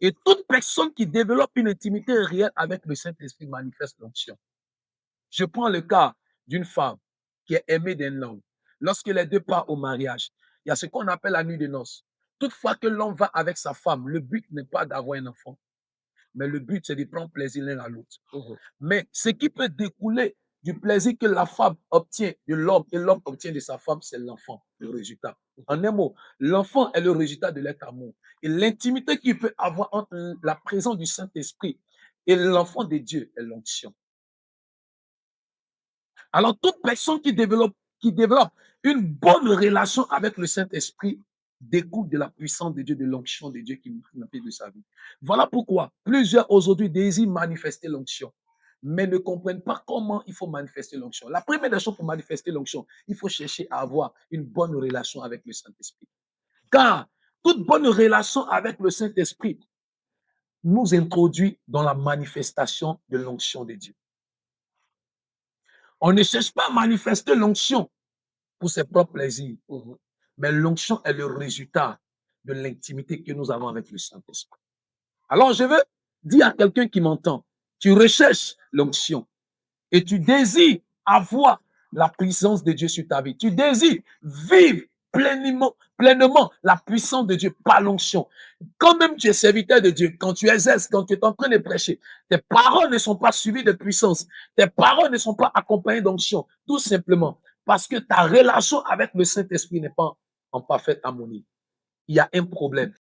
Et toute personne qui développe une intimité réelle avec le Saint-Esprit manifeste l'onction. Je prends le cas d'une femme qui est aimée d'un homme. Lorsque les deux partent au mariage, il y a ce qu'on appelle la nuit de noces. Toutefois que l'homme va avec sa femme, le but n'est pas d'avoir un enfant, mais le but, c'est de prendre plaisir l'un à l'autre. Mais ce qui peut découler du plaisir que la femme obtient de l'homme et l'homme obtient de sa femme, c'est l'enfant, le résultat. En un mot, l'enfant est le résultat de leur amour. Et l'intimité qu'il peut avoir entre la présence du Saint-Esprit et l'enfant de Dieu est l'onction. Alors, toute personne qui développe une bonne relation avec le Saint-Esprit découle de la puissance de Dieu, de l'onction de Dieu qui nous fait de sa vie. Voilà pourquoi plusieurs aujourd'hui désirent manifester l'onction, mais ne comprennent pas comment il faut manifester l'onction. La première des choses pour manifester l'onction, il faut chercher à avoir une bonne relation avec le Saint-Esprit. Car toute bonne relation avec le Saint-Esprit nous introduit dans la manifestation de l'onction de Dieu. On ne cherche pas à manifester l'onction pour ses propres plaisirs. Mais l'onction est le résultat de l'intimité que nous avons avec le Saint-Esprit. Alors, je veux dire à quelqu'un qui m'entend, tu recherches l'onction et tu désires avoir la puissance de Dieu sur ta vie. Tu désires vivre pleinement la puissance de Dieu par l'onction. Quand même tu es serviteur de Dieu, quand tu exerces, quand tu es en train de prêcher, tes paroles ne sont pas suivies de puissance. Tes paroles ne sont pas accompagnées d'onction. Tout simplement parce que ta relation avec le Saint-Esprit n'est pas en parfaite harmonie. Il y a un problème.